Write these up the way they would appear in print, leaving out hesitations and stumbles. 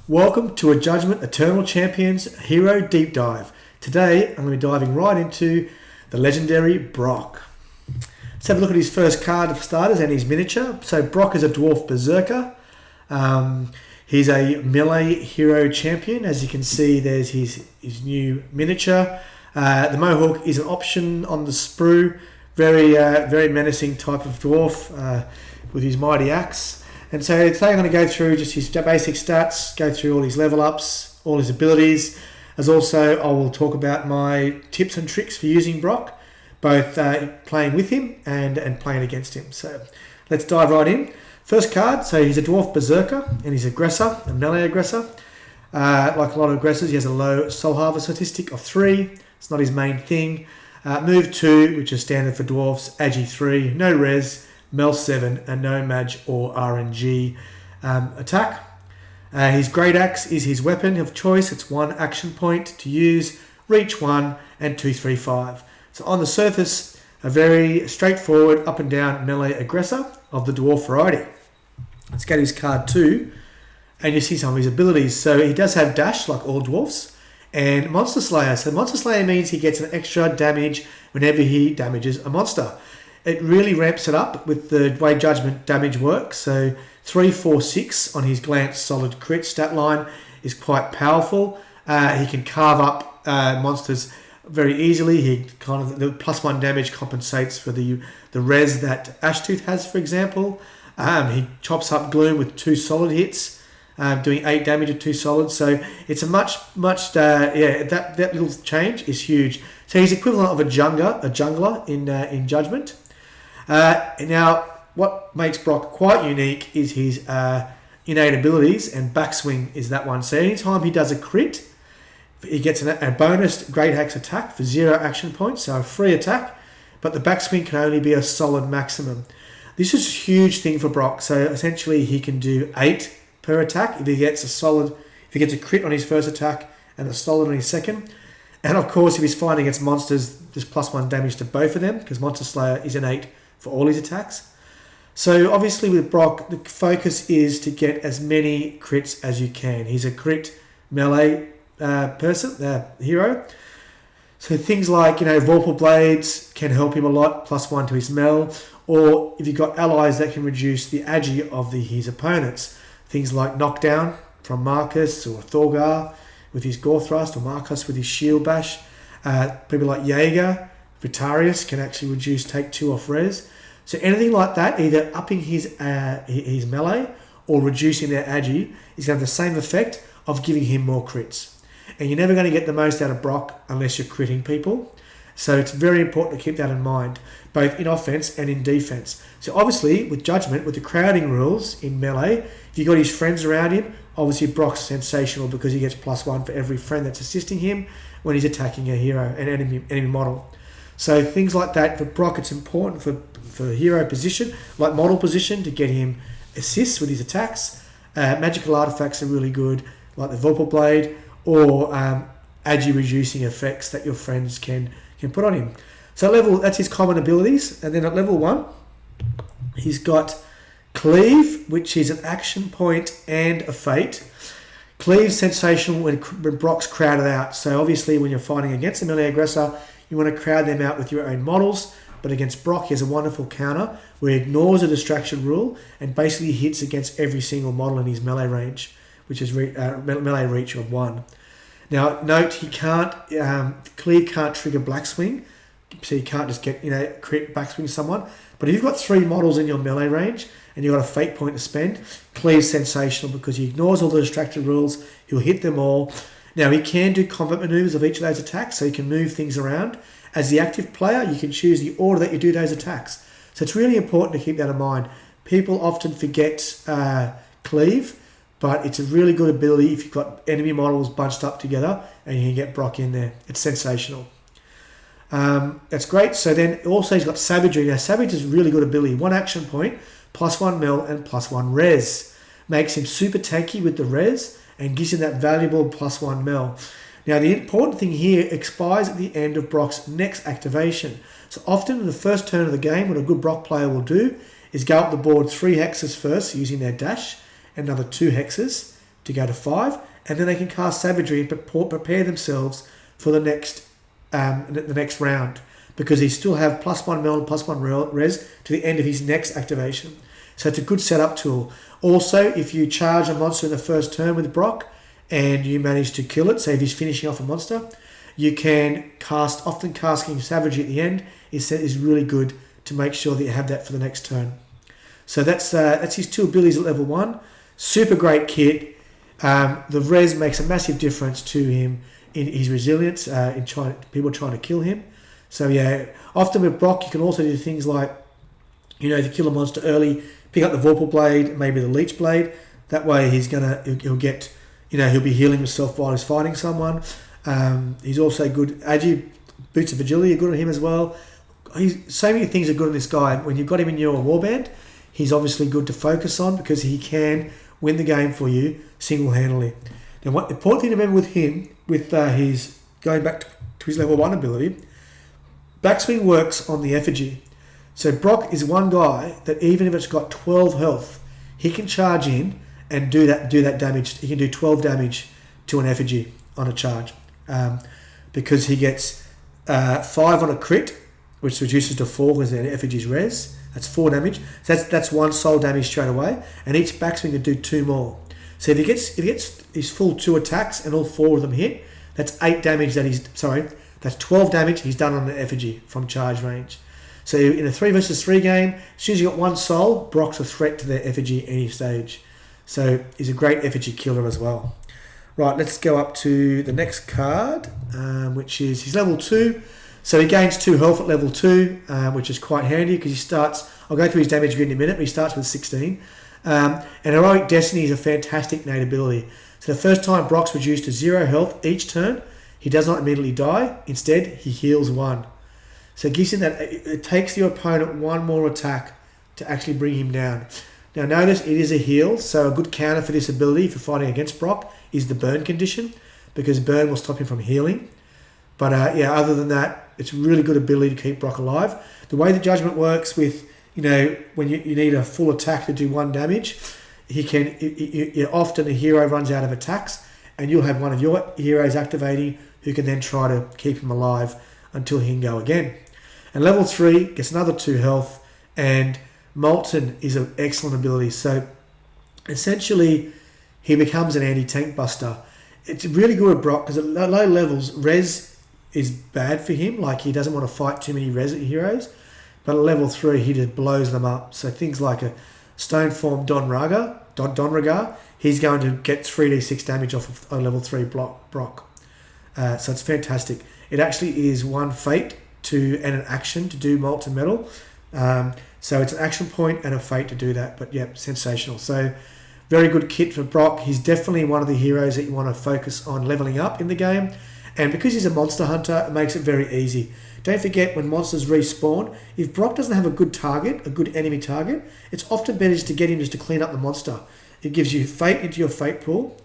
Welcome to a Judgment Eternal Champions Hero Deep Dive. Today I'm going to be diving right into the legendary Brok. Let's have a look at his first card for starters and his miniature. So Brok is a Dwarf Berserker. He's a melee hero champion. As you can see, there's his new miniature. The Mohawk is an option on the sprue. Very menacing type of dwarf with his mighty axe. And so today I'm going to go through just his basic stats, go through all his level ups, all his abilities, as also I will talk about my tips and tricks for using Brok, both playing with him and playing against him. So let's dive right in. First card, so he's a Dwarf Berserker and he's aggressor, a melee aggressor. Like a lot of aggressors, he has a low soul harvest statistic of 3. It's not his main thing. Move 2, which is standard for dwarfs, agi 3, no res, Mel 7, and no Mage or RNG attack. His Great Axe is his weapon of choice. It's 1 action point to use, reach 1, and 235. So on the surface, a very straightforward up and down melee aggressor of the dwarf variety. Let's go to his card 2, and you see some of his abilities. So he does have dash like all dwarfs, and Monster Slayer. So Monster Slayer means he gets an extra damage whenever he damages a monster. It really ramps it up with the way Judgment damage works. So 3, 4, 6 on his Glance Solid Crit stat line is quite powerful. He can carve up monsters very easily. The +1 damage compensates for the res that Ashtooth has, for example. He chops up Gloom with 2 solid hits, doing 8 damage with 2 solid. So it's a that little change is huge. So he's equivalent of a jungler in Judgment. Now, what makes Brok quite unique is his innate abilities, and backswing is that one. So anytime he does a crit, he gets a bonus Great Axe attack for 0 action points, so a free attack, but the backswing can only be a solid maximum. This is a huge thing for Brok. So essentially he can do 8 per attack if he gets a crit on his first attack and a solid on his second. And of course, if he's fighting against monsters, there's +1 damage to both of them, because Monster Slayer is innate for all his attacks. So obviously with Brok, the focus is to get as many crits as you can. He's a crit melee hero. So things like, Vorpal Blades can help him a lot, +1 to his mel, or if you've got allies that can reduce the agi of his opponents. Things like Knockdown from Marcus or Thorgar with his Gore Thrust, or Marcus with his Shield Bash. People like Jaeger, Vitarius can actually take 2 off res. So anything like that, either upping his melee or reducing their agi, is going to have the same effect of giving him more crits. And you're never going to get the most out of Brok unless you're critting people. So it's very important to keep that in mind, both in offense and in defense. So obviously, with Judgment, with the crowding rules in melee, if you've got his friends around him, obviously Brok's sensational because he gets +1 for every friend that's assisting him when he's attacking a hero, an enemy model. So things like that, for Brok, it's important for hero position, like model position, to get him assists with his attacks. Magical artifacts are really good, like the Vorpal Blade, or agi reducing effects that your friends can put on him. So that's his common abilities. And then at level 1, he's got Cleave, which is an action point and a fate. Cleave's sensational when Brok's crowded out. So obviously when you're fighting against a melee aggressor, you want to crowd them out with your own models. But against Brok, he has a wonderful counter where he ignores the distraction rule and basically hits against every single model in his melee range, which is melee reach of 1. Now, note Cleave can't trigger Blackswing, so you can't just get crit backswing someone. But if you've got 3 models in your melee range and you've got a fate point to spend, Cleave's sensational because he ignores all the distraction rules. He'll hit them all. Now, he can do combat maneuvers of each of those attacks, so he can move things around. As the active player, you can choose the order that you do those attacks. So it's really important to keep that in mind. People often forget Cleave, but it's a really good ability if you've got enemy models bunched up together and you can get Brok in there. It's sensational. That's great. So then also he's got Savagery. Now Savagery is a really good ability. 1 action point, +1 mel and +1 res. Makes him super tanky with the res and gives him that valuable +1 mel. Now the important thing here, expires at the end of Brok's next activation. So often in the first turn of the game, what a good Brok player will do is go up the board 3 hexes first using their dash, another 2 hexes, to go to 5, and then they can cast Savagery and prepare themselves for the next round, because he still have +1 meld, +1 res to the end of his next activation. So it's a good setup tool. Also, if you charge a monster in the first turn with Brok and you manage to kill it, say if he's finishing off a monster, you can cast, often casting Savagery at the end is really good to make sure that you have that for the next turn. So that's his 2 abilities at level 1. Super great kit. The res makes a massive difference to him in his resilience, in people trying to kill him. So yeah, often with Brok you can also do things like, if you kill a monster early, pick up the Vorpal Blade, maybe the Leech Blade. That way he'll get, he'll be healing himself while he's fighting someone. He's also good. Agi, Boots of Agility are good on him as well. So many things are good on this guy. When you've got him in your warband, he's obviously good to focus on because he can win the game for you single-handedly. Now, what the important thing to remember with him, with his going back to his level 1 ability, Backswing works on the effigy. So Brok is one guy that even if it's got 12 health, he can charge in and do that damage. He can do 12 damage to an effigy on a charge, because he gets 5 on a crit, which reduces to 4 because the effigy's res. That's 4 damage. So that's 1 soul damage straight away, and each backswing can do 2 more. So if he gets his full 2 attacks and all 4 of them hit, that's 8 damage that's 12 damage he's done on the effigy from charge range. So in a 3 versus 3 game, as soon as you got 1 soul, Brok's a threat to the effigy any stage. So he's a great effigy killer as well. Right, let's go up to the next card, which is his level 2. So he gains 2 health at level 2, which is quite handy because he starts, I'll go through his damage grid in a minute, but he starts with 16. And Heroic Destiny is a fantastic innate ability. So the first time Brok's reduced to 0 health each turn, he does not immediately die. Instead, he heals 1. So it gives him that, it takes your opponent 1 more attack to actually bring him down. Now notice it is a heal, so a good counter for this ability if you're fighting against Brok is the burn condition, because burn will stop him from healing. But other than that, it's a really good ability to keep Brok alive. The way the judgment works with, when you need a full attack to do 1 damage, often a hero runs out of attacks, and you'll have one of your heroes activating who can then try to keep him alive until he can go again. And level 3 gets another 2 health, and Molten is an excellent ability. So essentially, he becomes an anti-tank buster. It's really good at Brok because at low levels, res is bad for him. Like, he doesn't want to fight too many res heroes. But at level 3, he just blows them up. So things like a Stone Form Donragar, he's going to get 3d6 damage off of a level 3 Brok. So it's fantastic. It actually is 1 fate and an action to do Molten Metal. So it's an action point and a fate to do that. But yeah, sensational. So very good kit for Brok. He's definitely one of the heroes that you want to focus on leveling up in the game. And because he's a monster hunter, it makes it very easy. Don't forget, when monsters respawn, if Brok doesn't have a good target, a good enemy target, it's often better just to get him just to clean up the monster. It gives you fate into your fate pool.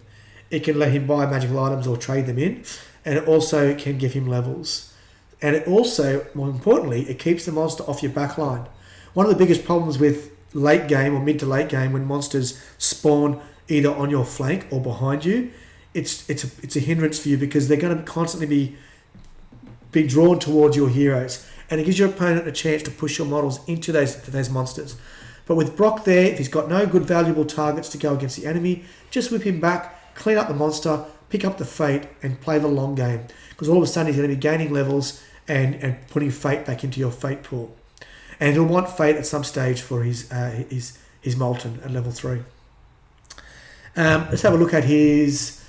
It can let him buy magical items or trade them in. And it also can give him levels. And it also, more importantly, it keeps the monster off your back line. One of the biggest problems with late game or mid to late game when monsters spawn either on your flank or behind you, it's a hindrance for you because they're going to constantly be drawn towards your heroes, and it gives your opponent a chance to push your models into those monsters. But with Brok there, if he's got no good valuable targets to go against the enemy, just whip him back, clean up the monster, pick up the fate, and play the long game. Because all of a sudden he's going to be gaining levels and putting fate back into your fate pool. And he'll want fate at some stage for his Molten at level 3. Let's have a look at his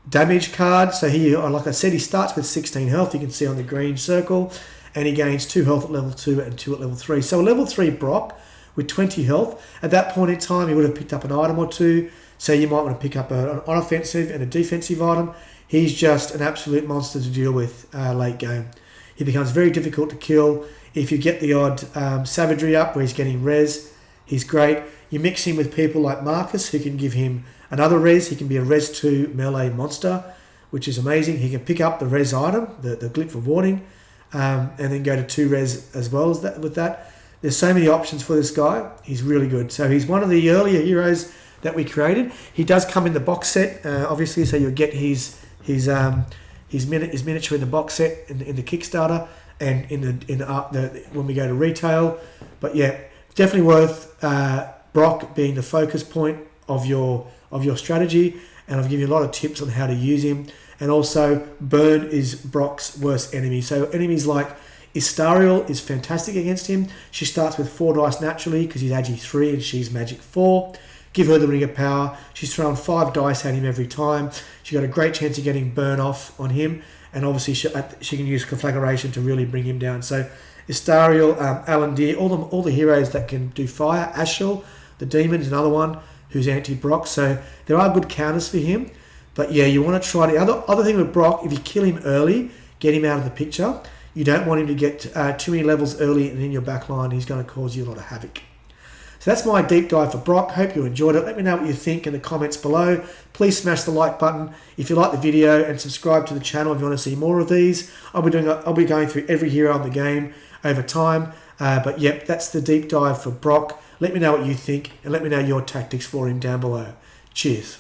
damage card. So here, like I said, he starts with 16 health. You can see on the green circle, and he gains 2 health at level 2 and 2 at level 3. So a level 3 Brok with 20 health. At that point in time, he would have picked up an item or 2. So you might want to pick up an offensive and a defensive item. He's just an absolute monster to deal with late game. He becomes very difficult to kill. If you get the odd Savagery up where he's getting res, he's great. You mix him with people like Marcus, who can give him another res. He can be a res 2 melee monster, which is amazing. He can pick up the res item, the glyph of warding, and then go to 2 res as well as that. With that, there's so many options for this guy. He's really good. So he's one of the earlier heroes that we created. He does come in the box set, obviously, so you'll get his miniature in the box set in the Kickstarter and when we go to retail. But yeah, definitely worth Brok being the focus point of your strategy, and I've given you a lot of tips on how to use him. And also, burn is Brok's worst enemy. So enemies like Istariel is fantastic against him. She starts with 4 dice naturally because he's Agi 3 and she's Magic 4. Give her the Ring of Power. She's throwing 5 dice at him every time. She got a great chance of getting burn off on him, and obviously she can use Conflagration to really bring him down. So Istariel, Alandir, all the heroes that can do fire. Ashel, the demon, is another one who's anti-Brok. So there are good counters for him. But yeah, you want to try the other thing with Brok. If you kill him early, get him out of the picture. You don't want him to get too many levels early and in your back line. He's going to cause you a lot of havoc. So that's my deep dive for Brok. Hope you enjoyed it. Let me know what you think in the comments below. Please smash the like button if you like the video, and subscribe to the channel if you want to see more of these. I'll be going through every hero in the game over time. But yep, that's the deep dive for Brok. Let me know what you think, and let me know your tactics for him down below. Cheers.